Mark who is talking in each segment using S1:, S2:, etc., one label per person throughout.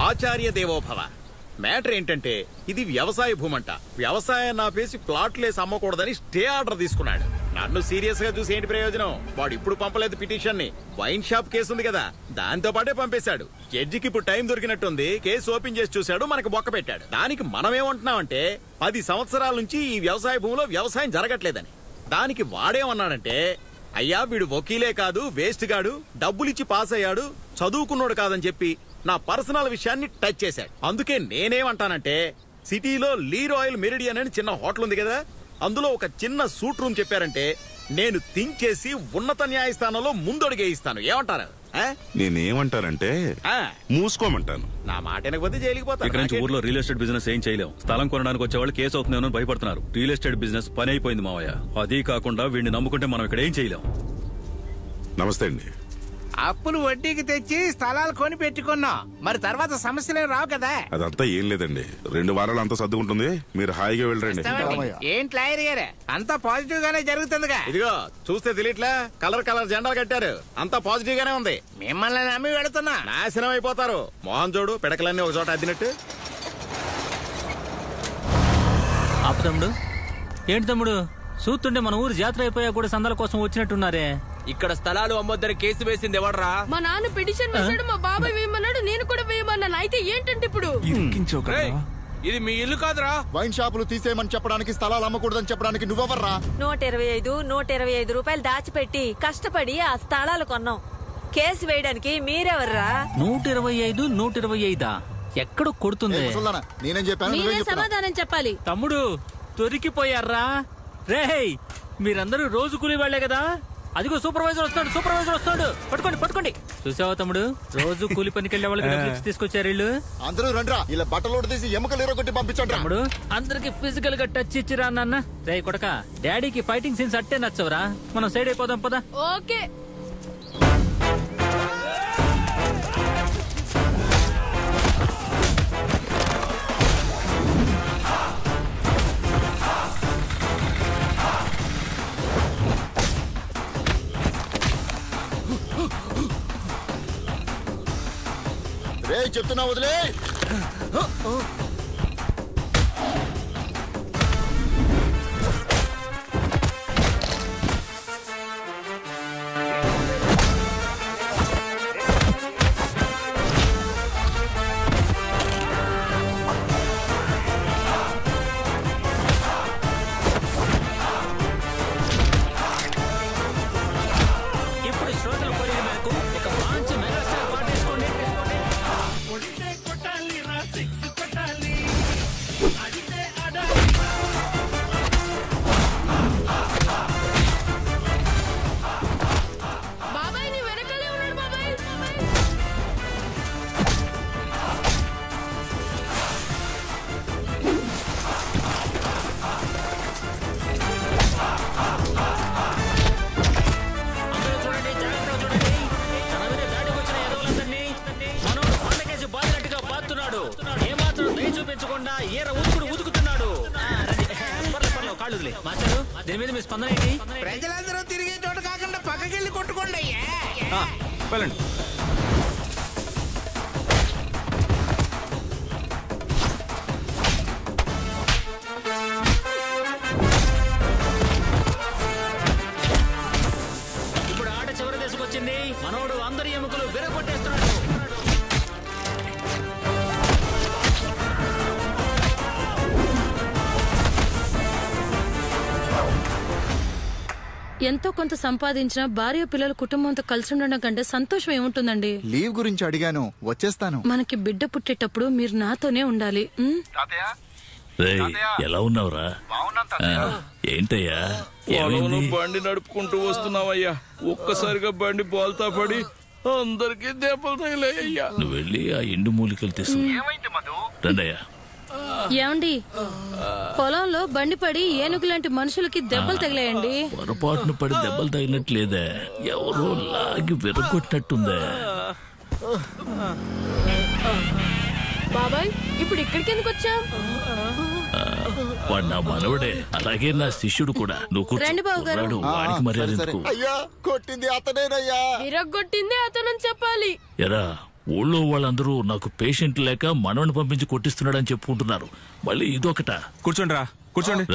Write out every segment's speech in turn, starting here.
S1: ఆచార్య దేవోభవ. మ్యాటర్ ఏంటంటే ఇది వ్యవసాయ భూమంట. వ్యవసాయాన్ని ఆపేసి ప్లాట్లేసి అమ్మకూడదని స్టే ఆర్డర్ తీసుకున్నాడు. నన్ను సీరియస్ గా చూసి ఏంటి ప్రయోజనం? వాడు ఇప్పుడు పంపలేదు పిటిషన్ ని. వైన్ షాప్ కేసు ఉంది కదా, దాంతో పాటే పంపేశాడు. జడ్జికి ఇప్పుడు టైం దొరికినట్టుంది. కేసు ఓపెన్ చేసి చూశాడు, మనకు బొక్క పెట్టాడు. దానికి మనమేమంటున్నామంటే 10 సంవత్సరాల నుంచి ఈ వ్యవసాయ భూమిలో వ్యవసాయం జరగట్లేదని. దానికి వాడేమన్నాడంటే, అయ్యా వీడు వకీలే కాదు, వేస్ట్ గాడు, డబ్బులిచ్చి పాస్ అయ్యాడు, చదువుకున్నాడు కాదని చెప్పి నా పర్సనల్ విషయాన్ని టచ్ చేశాడు. అందుకే నేనేమంటానంటే, సిటీలో లీ రాయల్ మెరిడియన్ అని చిన్న హోటల్ ఉంది కదా, అందులో ఒక చిన్న సూట్ రూమ్ చెప్పారంటే నేను థింక్ చేసి ఉన్నత న్యాయస్థానంలో ముందడుగేయిస్తాను. ఏమంటారు?
S2: నేనేమంటానంటే మూసుకోమంటాను.
S1: నా మాట వినకపోతే జైలుకి పోతాను.
S3: ఇక్కడ నుంచి ఊర్లో రియల్ ఎస్టేట్ బిజినెస్ ఏం చేయలేం. స్థలం కొనడానికి వచ్చే వాళ్ళు కేసు అవుతుందేమో భయపడుతున్నారు. రియల్ ఎస్టేట్ బిజినెస్ పని అయిపోయింది మావయ్య. అదీ కాకుండా వీడిని నమ్ముకుంటే మనం ఇక్కడ ఏం చేయలేం.
S2: నమస్తే అండి.
S4: అప్పులు వడ్డీకి తెచ్చి స్థలాలు కొని పెట్టుకున్నాం. మరి తర్వాత సమస్యలేం రావు కదా.
S2: అదంతా ఏం లేదండి, 2 వారాలు అంతా సర్దుకుంటుంది. మీరు హాయిగా వెళ్ళండి.
S4: ఏంటి లాయర్ గారు, అంతా పాజిటివ్ గానే జరుగుతుందిగా.
S1: ఇదిగో చూస్తే తెలియట్లా, కలర్ జెండాలు కట్టారు, అంతా పాజిటివ్ గానే ఉంది.
S4: మిమ్మల్ని నమ్మి వెళుతున్నా.
S1: నాశనం అయిపోతారు. మోహన్ చూడు, పిడకలన్నీ ఒక చోట అద్దినట్టు.
S5: ఆపు తమ్ముడు. ఏంటి తమ్ముడు చూస్తుంటే మన ఊరు జాతర అయిపోయా కూడా సందల కోసం వచ్చినట్టున్నారే.
S6: ఇక్కడ స్థలాలు అమ్మొద్దని కేసు వేసింది ఎవడరా?
S7: మా నాన్న పిటిషన్ వేసాడు, మా బాబాయ్ వేయమన్నాడు, నేను కూడా వేయమన్నాను. అయితే ఏంటంటే ఇప్పుడు
S6: ఇది మీ ఇల్లు కాదురా.
S8: వైన్ షాపులు తీసేయమని చెప్పడానికి, స్థలాలు అమ్మకూడదని చెప్పడానికి నువ్వెవర్రా?
S9: 125 రూపాయలు దాచిపెట్టి కష్టపడి ఆ స్థలాలు కొన్నాం. కేసు వేయడానికి మీరెవర్రా?
S5: 125 ఎక్కడ కొడుతుంది?
S8: నేనేం చెప్పాను?
S7: మీరే సమాధానం చెప్పాలి.
S5: తమ్ముడు దొరికిపోయారా రేయ్? మీరందరూ రోజు కూలి వాళ్లే కదా. అదిగో సూపర్వైజర్ వస్తాడు. పట్టుకోండి. చూసావా తమ్ముడు, రోజు కూలి పనికి వెళ్లే వాళ్ళకి డబ్బులు తీసుకొచ్చారు వీళ్ళు.
S8: అందరూ రండ్రా, ఇలా బట్టలు తీసి ఎముకలు ఎరగొట్టి పంపించండి.
S5: తమ్ముడు అందరికి ఫిజికల్ గా టచ్ ఇచ్చిరా నాన్న. రే కొడక, డాడీకి ఫైటింగ్ సీన్స్ అట్టే నచ్చవరా? మనం సైడ్ అయిపోదాం పదా.
S7: ఓకే.
S8: రే చెప్తున్నా వదిలే.
S5: ఇప్పుడు శ్రోతలు కోరిన మేరకు ఒక మంచి మెగాస్టార్ పాటేసుకోండి.
S7: బాబాయ్ నీ వెనకాలే ఉన్నాడు బాబాయ్.
S5: అందరూ చూడండి, జాగ్రత్తగా చూడండి. తన మీద దాడికి వచ్చిన ఎదవలందరినీ మనోడు పండగేసి బాధినట్టుగా బాతున్నాడు. ఏమాత్రం దయ చూపించకుండా ఈర ఉతుకుతున్నాడు. పర్లేదు, కాళ్ళు వదిలే. మాస్టారు, దీని మీద మీ స్పందన ఏంటి?
S4: ప్రజలందరూ తిరిగే చోట కాకుండా పక్కకెళ్ళి కొట్టుకోండి అయ్యా.
S3: వెళ్ళండి.
S5: ఇప్పుడు ఆట చివరి దశకు వచ్చింది. మనోడు అందరి ఎముకలు విరగొట్టేస్తున్నాడు.
S7: ఎంతో కొంత సంపాదించిన భార్య పిల్లల కుటుంబంతో కలిసి ఉండడం కంటే సంతోషం ఏముంటుందండి?
S8: లీవ్ గురించి అడిగాను, వచ్చేస్తాను.
S7: మనకి బిడ్డ పుట్టేటప్పుడు మీరు నాతోనే ఉండాలి.
S3: ఎలా ఉన్నావురా? ఏంటయ్యా
S6: బండి నడుపుకుంటూ వస్తున్నావయ్యా, ఒక్కసారిగా బండి బోల్తా పడి అందరికి దెబ్బలు తగిలాయ్యా.
S3: నువ్వు వెళ్ళి ఆ ఎండు మూలికలు తీసుకు రండయ్యా.
S7: ఏమండి, పొలంలో బండి పడి ఏనుగు లాంటి మనుషులకి దెబ్బలు తగిలాయండి.
S3: పొరపాటును పడి దెబ్బలు తగినట్లేదే, ఎవరో లాగి విరగొట్టినట్టుందే.
S7: బాబాయ్ ఇప్పుడు ఇక్కడికి ఎందుకు వచ్చావు?
S3: వాడు నా మనవడే, అలాగే నా శిష్యుడు కూడా. నువ్వు
S7: రండి బాబు గారు.
S3: వాడికి మర్యాద ఎందుకు?
S8: అయ్యా కొట్టింది అతనేనయ్యా.
S7: విరగొట్టింది అతను చెప్పాలి.
S3: ఎరా
S10: ఊళ్ళో వాళ్ళందరూ నాకు పేషెంట్ లేక మనవని పంపించి కొట్టిస్తున్నాడని చెప్పుకుంటున్నారు. మళ్ళీ ఇదొకట.
S11: కూర్చోండి, కూర్చోండి.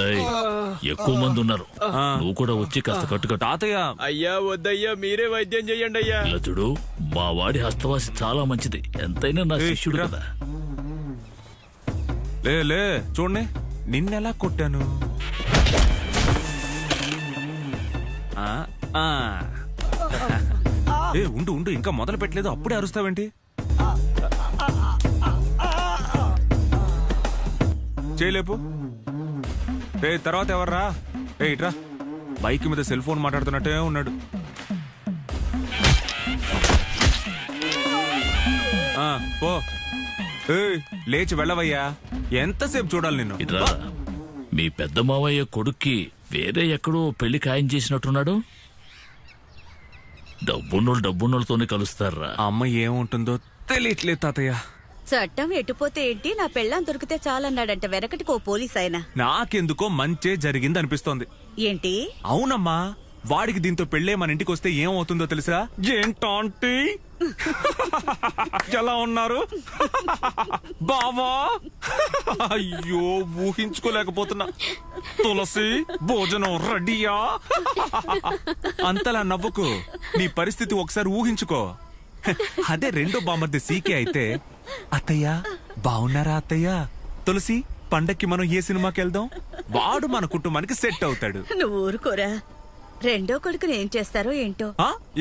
S10: ఎక్కువ మంది ఉన్నారు, నువ్వు కూడా వచ్చి కాస్త కట్టుకట్టు.
S11: తాతయ్య.
S6: అయ్యా వద్దయ్యా, మీరే వైద్యం చెయ్యండి అయ్యా.
S10: ఇలా చూడు, మా వాడి హస్తవాసి చాలా మంచిది, ఎంతైనా నా శిష్యుడు కదా.
S11: లే చూడండి, నిన్నెలా కొట్టాను. ఉండు, ఇంకా మొదలు పెట్టలేదు, అప్పుడే అరుస్తావేంటి? చేయలేపు. తర్వాత ఎవర్రా? ఇట్రా. బైక్ మీద సెల్ ఫోన్ మాట్లాడుతున్నట్టే ఉన్నాడు. పో. లేచి వెళ్ళవయ్యా, ఎంతసేపు చూడాలి నిన్ను?
S10: మీ పెద్ద మావయ్య కొడుక్కి వేరే ఎక్కడో పెళ్లి ఖాయం చేసినట్టున్నాడు. డబ్బున్నోళ్ళతోనే కలుస్తారా?
S11: అమ్మ ఏముంటుందో తెలియట్లేదు తాతయ్య.
S9: చట్టం ఎటుపోతే ఏంటి, నా పెళ్ళాం దొరికితే చాలన్నాడంట వెనకటికి ఓ పోలీస్ ఆయన.
S11: నాకెందుకో మంచే జరిగింది అనిపిస్తోంది.
S9: ఏంటి?
S11: అవునమ్మా, వాడికి దీంతో పెళ్ళే మన ఇంటికి వస్తే ఏమవుతుందో తెలుసా? ఏంటంటే ఎలా ఉన్నారు బావా? అయ్యో, ఊహించుకోలేకపోతున్నా. తులసి, భోజనం రెడీయా? అంతలా నవ్వుకు, నీ పరిస్థితి ఒకసారి ఊహించుకో. అదే రెండో బామర్ది సీకే అయితే, అత్తయ్య బాగున్నారా అత్తయ్య? తులసి, పండక్కి మనం ఏ సినిమాకి వెళ్దాం? వాడు మన కుటుంబానికి సెట్ అవుతాడు.
S9: నువ్వు ఊరుకోరా. రెండో కొడుకుని ఏం చేస్తారో ఏంటో.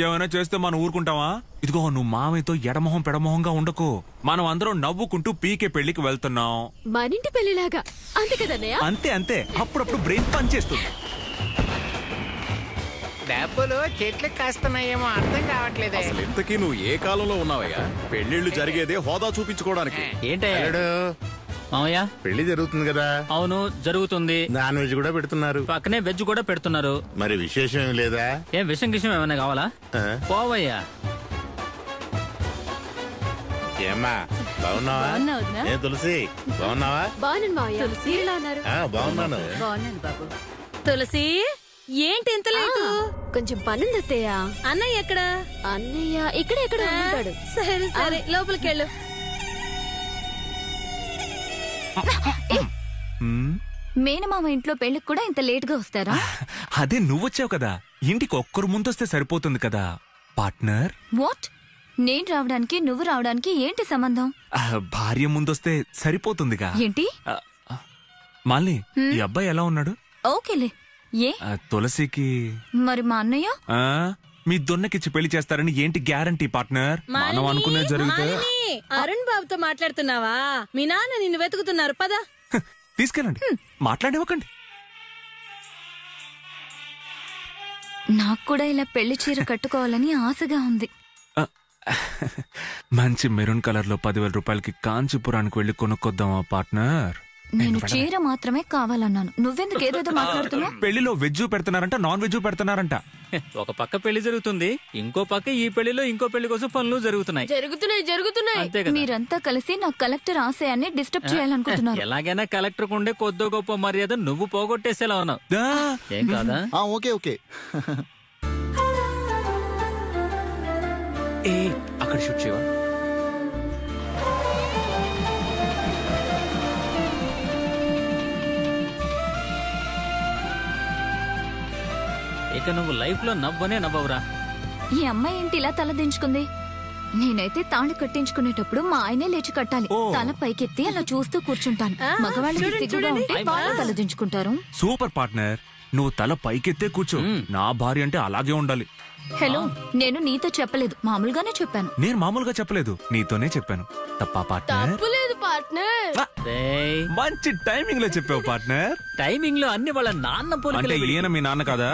S11: ఏమైనా చేస్తే మనం ఊరుకుంటావా? ఇదిగో, నువ్వు మామయ్యతో ఎడమొహం పెడమొహంగా ఉండకు. మనం అందరం నవ్వుకుంటూ పీకే పెళ్లికి వెళ్తున్నాం.
S12: మనింటి పెళ్లిలాగా. అంతే కదన్నయ్య?
S11: అంతే. అప్పుడప్పుడు బ్రెయిన్ పనిచేస్తుంది.
S4: డబ్బులు చెట్లకు కాస్తున్నాయేమో అర్థం కావట్లేదే.
S1: అసలు ఇంతకీ నువ్వు ఏ కాలంలో ఉన్నావయ్యా? పెళ్లిళ్ళు జరిగేదే హోదా చూపించుకోవడానికి.
S5: ఏంటయ్యా మామయ్య?
S8: పెళ్లి జరుగుతుంది కదా?
S5: అవును, జరుగుతుంది.
S8: నాన్ వెజ్ కూడా పెడుతున్నారు,
S5: పక్కనే వెజ్ కూడా పెడుతున్నారు.
S8: మరి విశేషం ఏం లేదా?
S5: ఏం విషయం ఏమైనా కావాలా? పోవయ్యా.
S8: ఏమ్మా, బాగున్నావా? ఏ తులసి, బాగున్నావా?
S12: బాగున్నాను మావయ్య. తులసి ఎలా ఉన్నారు?
S8: బాగున్నాను
S9: బాబు.
S7: తులసి, ఏంటి ఇంత లేదు?
S12: కొంచెం పనుంది అత్తయ్య.
S7: అన్నయ్య ఎక్కడ?
S12: అన్నయ్య ఇక్కడ ఉంటాడు.
S7: సరే లోపలికి వెళ్ళు.
S12: మేనమామ ఇంట్లో పెళ్లికి కూడా ఇంత లేట్ గా వస్తారా?
S11: అదే నువ్వొచ్చావు కదా, ఇంటికి ఒక్కరు ముందొస్తే సరిపోతుంది కదా పార్ట్నర్.
S12: వాట్? నేను రావడానికి నువ్వు రావడానికి ఏంటి సంబంధం?
S11: భార్య ముందొస్తే సరిపోతుందిగా.
S12: ఏంటి?
S11: మాలిని, ఈ అబ్బాయి ఎలా ఉన్నాడు?
S12: ఓకేలే. ఏ
S11: తులసికి
S12: మరి మా అన్నయ్య
S11: మీ దొన్నకిచ్చి పెళ్లి చేస్తారని ఏంటి గ్యారంటీ పార్ట్నర్? మనం అనుకునే జరిగితే.
S7: అరుణ్ బాబుతో మాట్లాడుతున్నావా? మీ నాన్న నిన్ను వెతుకుతున్నారు, పద.
S11: తీసుకెళ్ళండి, మాట్లాడివ్వకండి.
S12: నాకు కూడా ఇలా పెళ్లి చీర కట్టుకోవాలని ఆశగా ఉంది.
S11: మంచి మెరూన్ కలర్ లో 10,000 రూపాయలకి కాంచీపురానికి వెళ్లి కొనుక్కొద్దామా పార్ట్నర్?
S12: నేను చీర మాత్రమే కావాలన్నాను, నువ్వెందుకు ఏదేదో మాట్లాడుతున్నావు?
S11: పెళ్లిలో వెజ్ పెడుతున్నారంట, నాన్ వెజ్ పెడుతున్నారంట.
S5: ఒక పక్క పెళ్లి జరుగుతుంది, ఇంకో పక్క ఈ పెళ్లిలో ఇంకో పెళ్లి కోసం పనులు జరుగుతున్నాయి. అంతే కదా.
S12: మీరంతా కలిసి నా కలెక్టర్ ఆశయాన్ని డిస్టర్బ్ చేయాలనుకుంటున్నారు.
S5: ఎలాగైనా కలెక్టర్ కుండే కొద్దో గొప్ప మర్యాద నువ్వు పోగొట్టేసేలా ఉన్నావు. ఏం కాదా?
S8: ఓకే.
S6: అక్కడ షూట్ చేయవా?
S5: ఇక నువ్వు లైఫ్ లో నవ్వనే నవ్వవురా.
S12: ఈ అమ్మాయి ఏంటి ఇలా తల దించుకుంది? నేనైతే తాళి కట్టించుకునేటప్పుడు మా ఆయనే లేచి కట్టాలి. తల పైకెత్తి అలా చూస్తూ కూర్చుంటాను. మగవాళ్ళకి సిగ్గుగా ఉంటే వాళ్ళు తల దించుకుంటారు.
S11: సూపర్ పార్ట్నర్, నువ్వు తల పైకెత్తే కూర్చో. నా భార్య అంటే అలాగే ఉండాలి.
S12: హలో, నేను నీతో చెప్పలేదు, మామూలుగానే చెప్పాను.
S11: నేను మామూలుగా చెప్పలేదు, నీతోనే చెప్పాను. తప్పా పార్ట్నర్? మంచి టైమింగ్ లో చెప్పావు పార్ట్నర్.
S5: టైమింగ్ లో అన్ని వాళ్ళ నాన్న
S11: అంటే ఈయన మీ నాన్న కదా?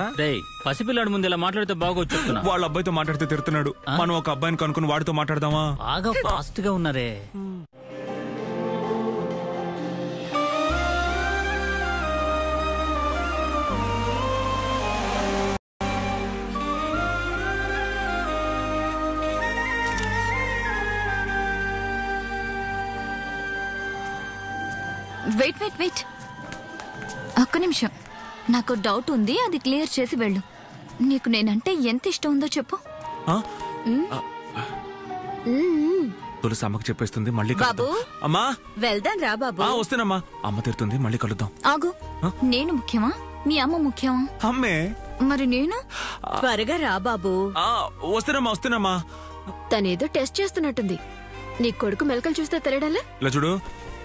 S5: పసిపిల్లాడు ముందు ఇలా మాట్లాడితే బాగోచ్చు చెప్తున్నా.
S11: వాళ్ళ అబ్బాయితో మాట్లాడితే తిడుతున్నాడు. మనం ఒక అబ్బాయిని కనుక్కుని వాడితో మాట్లాడదామా?
S5: బాగా ఫాస్ట్ గా ఉన్నారే.
S12: వెయిట్ ఒక్క నిమిషం, నాకు డౌట్ ఉంది, అది క్లియర్ చేసి వెళ్ళు. నీకు నేనంటే ఎంత ఇష్టం ఉందో చెప్పు.
S11: తులసి అమ్మకి చెప్పేస్తుంది మళ్ళీ
S12: బాబు.
S11: కలుద్దాం. అమ్మా
S12: వెళ్దాం రా బాబు.
S11: వస్తేనమ్మా అమ్మ తిరుతుంది మళ్ళీ కలుద్దాం.
S12: ఆగు, నేను ముఖ్యమా మీ అమ్మ ముఖ్యమా?
S11: అమ్మే
S12: మరి నేను?
S9: త్వరగా రా బాబు.
S11: వస్తేనమ్మా.
S13: తనేదో టెస్ట్ చేస్తున్నట్టుంది. నీ కొడుకు మెలకలు చూస్తే తెలియడాలా?
S11: ఇలా చూడు,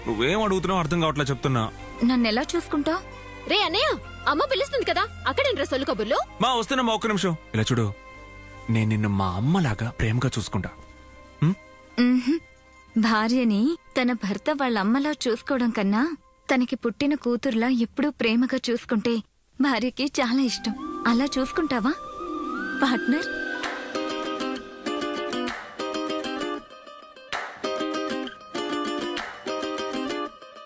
S11: నువ్వేం అడుగుతున్నావు అర్థం కావట్లే చెప్తున్నా.
S12: నన్ను ఎలా చూసుకుంటా?
S13: రే అన్నయ్య, అమ్మ పిలుస్తుంది కదా, అక్కడేంట్రా సొల్లు కబుర్లు?
S11: మా వస్తేనమ్మా, ఒక్క నిమిషం. ఇలా చూడు, నేను నిన్ను మా అమ్మలాగా ప్రేమగా చూసుకుంటా.
S12: భార్యని తన భర్త వాళ్ళ అమ్మలా చూసుకోవడం కన్నా తనకి పుట్టిన కూతురులా ఎప్పుడూ ప్రేమగా చూసుకుంటే భార్యకి చాలా ఇష్టం. అలా చూసుకుంటావా పార్ట్నర్?